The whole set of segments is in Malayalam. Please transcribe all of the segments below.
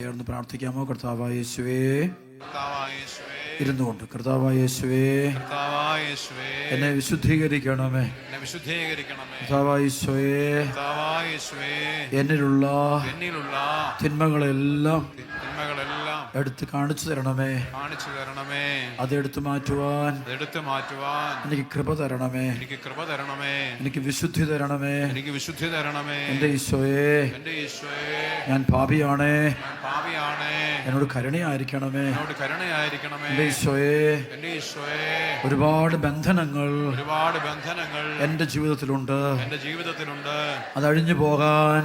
ചേർന്ന് പ്രാർത്ഥിക്കാമോ? കർത്താവായ യേശുവേ, ഇരുന്നുകൊണ്ട് കർത്താവായ യേശുവേ, എന്നെ വിശുദ്ധീകരിക്കണമേ. കർത്താവായ യേശുവേ, എന്നിലുള്ള തിന്മകളെല്ലാം എടുത്ത് കാണിച്ചു തരണമേ. അതെടുത്ത് മാറ്റുവാൻ എനിക്ക് കൃപ തരണമേ. എനിക്ക് വിശുദ്ധി തരണമേ. എന്റെ ഈശോയെ, ഞാൻ പാപിയാണേ, എന്നോട് കരുണയായിരിക്കണമേ. എന്റെ ഈശോയെ, ഒരുപാട് ബന്ധനങ്ങൾ എന്റെ ജീവിതത്തിലുണ്ട്. അതഴിഞ്ഞു പോകാൻ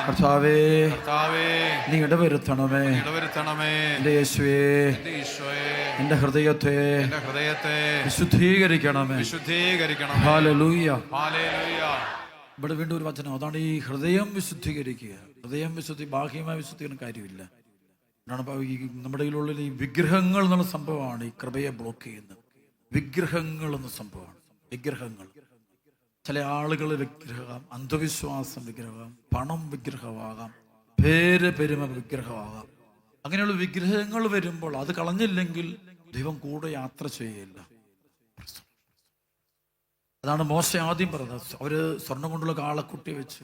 കർത്താവേ നീ ഇടവരുത്തണമേ. എന്റെ യേശുവേ, എന്റെ ഹൃദയത്തെ വിശുദ്ധീകരിക്കണമേ. ഹല്ലേലൂയ. ഇവിടെ വീണ്ടും ഒരു വചനം, അതാണ് ഈ ഹൃദയം വിശുദ്ധീകരിക്കുക. ഹൃദയം ബാഹ്യമായ വിശുദ്ധീകരണം കാര്യമില്ല. ഈ നമ്മുടെ കയ്യിലുള്ള ഈ വിഗ്രഹങ്ങൾ എന്നുള്ള സംഭവമാണ് ഈ കൃപയെ ബ്ലോക്ക് ചെയ്യുന്നത്. വിഗ്രഹങ്ങൾ എന്ന സംഭവമാണ്. വിഗ്രഹങ്ങൾ, ചില ആളുകൾ വിഗ്രഹം, അന്ധവിശ്വാസം വിഗ്രഹം, പണം വിഗ്രഹമാകാം, പെരുമ വിഗ്രഹമാകാം. അങ്ങനെയുള്ള വിഗ്രഹങ്ങൾ വരുമ്പോൾ അത് കളഞ്ഞില്ലെങ്കിൽ ദൈവം കൂടെ യാത്ര ചെയ്യില്ല. അതാണ് മോശ ആദ്യം പറഞ്ഞത്. അവര് സ്വർണം കൊണ്ടുള്ള കാളക്കുട്ടി വെച്ച്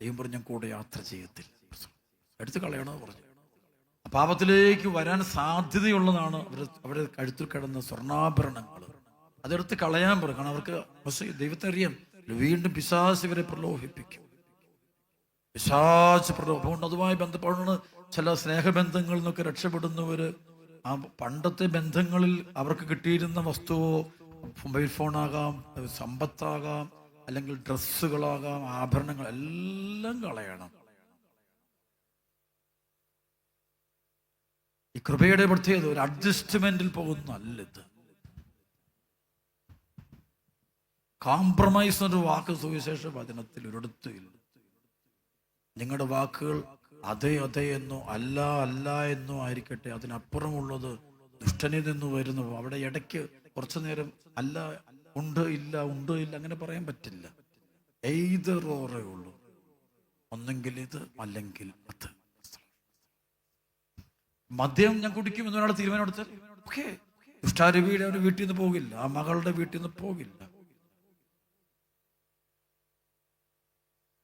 ദൈവം പറഞ്ഞു, ഞാൻ കൂടെ യാത്ര ചെയ്യത്തില്ല, എടുത്ത് കളയണമെന്ന് പറഞ്ഞു. പാപത്തിലേക്ക് വരാൻ സാധ്യതയുള്ളതാണ് അവരുടെ കഴുത്തിൽ കിടന്ന സ്വർണ്ണാഭരണങ്ങൾ. അതെടുത്ത് കളയാൻ പറയും. കാരണം അവർക്ക് ദൈവത്തെ അറിയാം, വീണ്ടും പിശാച് ഇവരെ പ്രലോഭിപ്പിക്കും. പിശാച് പ്രലോഭം. അതുമായി ബന്ധപ്പെട്ടാണ് ചില സ്നേഹബന്ധങ്ങളിൽ നിന്നൊക്കെ രക്ഷപ്പെടുന്നവര് ആ പണ്ടത്തെ ബന്ധങ്ങളിൽ അവർക്ക് കിട്ടിയിരുന്ന വസ്തുവോ, മൊബൈൽ ഫോണാകാം, സമ്പത്താകാം, അല്ലെങ്കിൽ ഡ്രസ്സുകളാകാം, ആഭരണങ്ങൾ എല്ലാം കളയണം. ഈ കൃപയുടെ പ്രത്യേകത ഒരു അഡ്ജസ്റ്റ്മെന്റിൽ പോകുന്നല്ല ഇത്. കോംപ്രമൈസ് എന്നൊരു വാക്ക് സുവിശേഷ വചനത്തിൽ ഒരിടത്തുമില്ല. നിങ്ങളുടെ വാക്കുകൾ അതെ അതെ എന്നോ അല്ല അല്ല എന്നോ ആയിരിക്കട്ടെ, അതിനപ്പുറമുള്ളത് ദുഷ്ടനിൽ നിന്ന് വരുന്നു. അവിടെ ഇടയ്ക്ക് കുറച്ചു നേരം അല്ല, ഉണ്ട് ഇല്ല, ഉണ്ട് ഇല്ല, അങ്ങനെ പറയാൻ പറ്റില്ല. എയ്തർ ഓറേ ഉള്ളൂ. ഒന്നെങ്കിൽ ഇത് അല്ലെങ്കിൽ അത്. മദ്യം ഞാൻ കുടിക്കും എന്നൊരാൾ തീരുമാനം എടുത്താൽ ഓക്കെ, ദുഷ്ടാരൂപിയുടെ അവരുടെ വീട്ടിൽ നിന്ന് പോകില്ല, ആ മകളുടെ വീട്ടിൽ നിന്ന് പോകില്ല.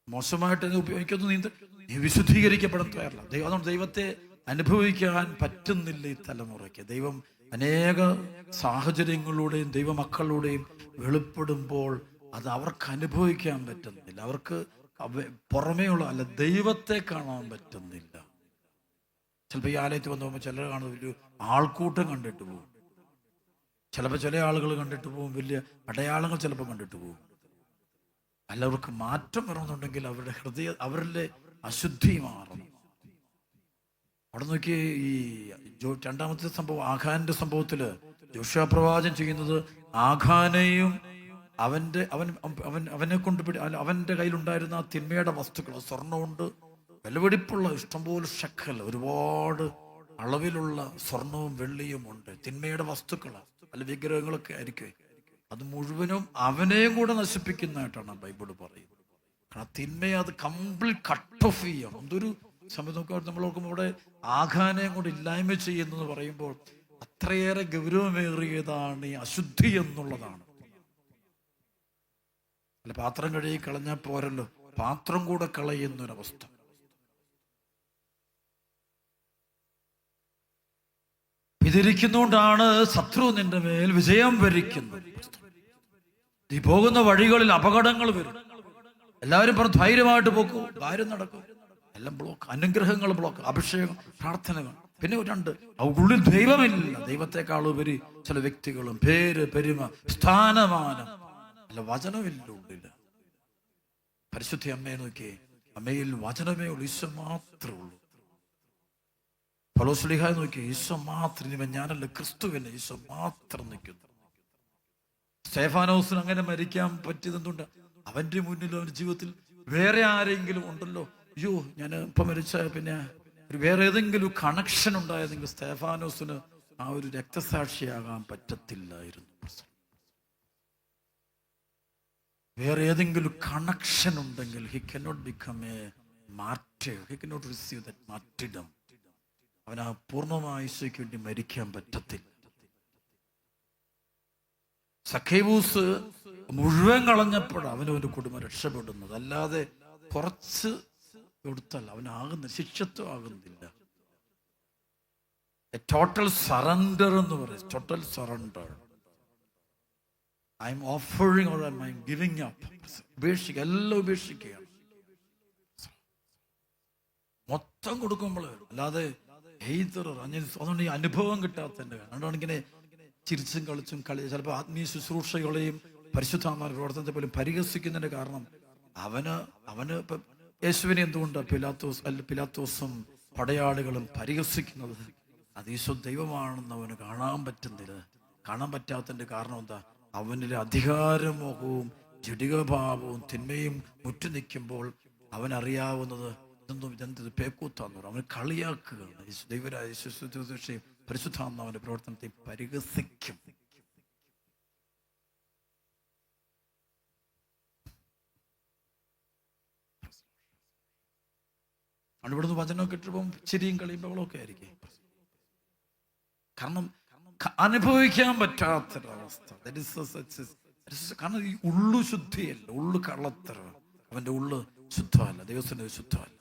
മോശമായിട്ട് എനിക്കൊന്നും നീ വിശുദ്ധീകരിക്കപ്പെടാൻ തയ്യാറില്ല. അതുകൊണ്ട് ദൈവത്തെ അനുഭവിക്കാൻ പറ്റുന്നില്ല ഈ തലമുറയ്ക്ക്. ദൈവം അനേക സാഹചര്യങ്ങളിലൂടെയും ദൈവമക്കളിലൂടെയും വെളിപ്പെടുമ്പോൾ അത് അവർക്ക് അനുഭവിക്കാൻ പറ്റുന്നില്ല. അവർക്ക് പുറമേയുള്ള അല്ല, ദൈവത്തെ കാണാൻ പറ്റുന്നില്ല. ചിലപ്പോൾ ഈ ആലയത്തിൽ വന്നു പോകുമ്പോൾ ചിലർ കാണുന്നത് വലിയ ആൾക്കൂട്ടം കണ്ടിട്ട് പോകും. ചിലപ്പോൾ ചില ആളുകൾ കണ്ടിട്ട് പോകും, വലിയ അടയാളങ്ങൾ ചിലപ്പോൾ കണ്ടിട്ട് പോകും. എല്ലാവർക്കും മാറ്റം വരണമെന്നുണ്ടെങ്കിൽ അവരുടെ അവരിലെ അശുദ്ധി മാറണം. അവിടെ നോക്കി ഈ രണ്ടാമത്തെ സംഭവം, ആഖാന്റെ സംഭവത്തില് യോശുവ പ്രവാചകൻ ചെയ്യുന്നത്, ആഖാനെയും അവനെ കൊണ്ട് അവന്റെ കയ്യിലുണ്ടായിരുന്ന ആ തിന്മയുടെ വസ്തുക്കൾ, സ്വർണ്ണമുണ്ട്, വിലപിടിപ്പുള്ള ഇഷ്ടംപോലെ ഷക്കൽ, ഒരുപാട് അളവിലുള്ള സ്വർണവും വെള്ളിയും ഉണ്ട്, തിന്മയുടെ വസ്തുക്കൾ അല്ല വിഗ്രഹങ്ങളൊക്കെ ആയിരിക്കും. അത് മുഴുവനും അവനെയും കൂടെ നശിപ്പിക്കുന്നതായിട്ടാണ് ബൈബിൾ പറയുന്നത്. കാരണം തിന്മയെ അത് കംപ്ലീറ്റ് കട്ട് ഓഫ് ചെയ്യണം. എന്തൊരു സമയം നമ്മൾ നോക്കുമ്പോൾ ഇവിടെ ആഖാനെയും കൂടെ ഇല്ലായ്മ ചെയ്യുന്നത് പറയുമ്പോൾ അത്രയേറെ ഗൗരവമേറിയതാണ് ഈ അശുദ്ധി എന്നുള്ളതാണ്. അല്ല, പാത്രം കഴുകി കളഞ്ഞാൽ പോരല്ലോ, പാത്രം കൂടെ കളയുന്നൊരവസ്ഥ. ഇതിരിക്കുന്നോണ്ടാണ് ശത്രു നിന്റെ മേൽ വിജയം വരിക്കുന്നത്. നീ പോകുന്ന വഴികളിൽ അപകടങ്ങൾ വരും. എല്ലാവരും പറഞ്ഞു ധൈര്യമായിട്ട് പോക്കൂ, കാര്യം നടക്കും. എല്ലാം ബ്ലോക്ക്, അനുഗ്രഹങ്ങൾ ബ്ലോക്ക്, അഭിഷേകം, പ്രാർത്ഥനകൾ. പിന്നെ രണ്ട്, ഉള്ളിൽ ദൈവമില്ല. ദൈവത്തെക്കാൾ ഉപരി ചില വ്യക്തികളും പെരുമ, സ്ഥാനമാനം, അല്ല വചനമില്ല ഉള്ളില്. പരിശുദ്ധ അമ്മയെ നോക്കിയേ, അമ്മയിൽ വചനമേ ഉള്ളൂ, ഈശോ മാത്രമേ ഉള്ളൂ. പൗലോസ്ലീഹായെ നോക്കി, ഈശോ മാത്രം, ഞാനല്ല ക്രിസ്തുവിനെ, ഈശോ മാത്രം നിൽക്കുന്നു. സ്തെഫാനോസിന് അങ്ങനെ മരിക്കാൻ പറ്റിയതെന്തുകൊണ്ട്? അവന്റെ മുന്നിൽ അവന്റെ ജീവിതത്തിൽ വേറെ ആരെങ്കിലും ഉണ്ടല്ലോ. അയ്യോ, ഞാൻ ഇപ്പം മരിച്ച പിന്നെ വേറെ ഏതെങ്കിലും കണക്ഷൻ ഉണ്ടായതെങ്കിൽ സ്തെഫാനോസിന് ആ ഒരു രക്തസാക്ഷിയാകാൻ പറ്റത്തില്ലായിരുന്നു. വേറെ ഏതെങ്കിലും കണക്ഷൻ ഉണ്ടെങ്കിൽ he cannot become a martyr, he cannot receive that martyrdom. അവന് ആ പൂർണ്ണമായ ഈശോയ്ക്ക് വേണ്ടി മരിക്കാൻ പറ്റത്തില്ല. സഖേവൂസ് മുഴുവൻ കളഞ്ഞപ്പോഴാണ് അവനവൻ്റെ കുടുംബം രക്ഷപ്പെടുന്നത്. അല്ലാതെ കുറച്ച് കൊടുത്താൽ അവനാകുന്ന ശിക്ഷത്വം ആകുന്നില്ല. ടോട്ടൽ സറണ്ടർ എന്ന് പറയും. Total surrender. I M offering or I M giving up. ഉപേക്ഷിക്കുക, എല്ലാം ഉപേക്ഷിക്കുകയാണ്. മൊത്തം കൊടുക്കുമ്പോൾ. അല്ലാതെ അതുകൊണ്ട് ഈ അനുഭവം കിട്ടാത്തതിൻ്റെ അതുകൊണ്ടാണ് ഇങ്ങനെ ചിരിച്ചും കളിച്ചും ചിലപ്പോൾ ആത്മീയ ശുശ്രൂഷകളെയും പരിശുദ്ധാത്മാവിന്റെ പ്രവർത്തനത്തെ പോലും പരിഹസിക്കുന്നതിന്റെ കാരണം അവന് ഇപ്പം യേശുവിനെ എന്തുകൊണ്ടാണ് പിലാത്തോസും പടയാളികളും പരിഹസിക്കുന്നത്? അത് ഈശോ ദൈവമാണെന്ന് അവന് കാണാൻ പറ്റുന്നില്ല. കാണാൻ പറ്റാത്തതിന്റെ കാരണം എന്താ? അവനിലെ അധികാരമോഹവും ജഡികഭാവവും തിന്മയും മുറ്റു നിൽക്കുമ്പോൾ അവനറിയാവുന്നത് ഇതെന്ത് പേക്കൂത്താന്ന് പറയും. അവന് കളിയാക്കുകയാണ്. ദൈവരായ ശുശ്രൂഷയും പരിശുദ്ധാത്മാവിന്റെ പ്രവർത്തനത്തെ പരിഹസിക്കും. ഇവിടുന്ന് വചനമൊക്കെ ഇട്ടപ്പം ചിരിയും കളിയും ബഹളമൊക്കെ ആയിരിക്കും. കാരണം അനുഭവിക്കാൻ പറ്റാത്തൊരവസ്ഥ. കാരണം ഈ ഉള്ളു ശുദ്ധിയല്ല, ഉള്ളു കള്ളത്തരം. അവന്റെ ഉള്ളു ശുദ്ധമല്ല, ദൈവത്തിന്റെ ശുദ്ധമല്ല.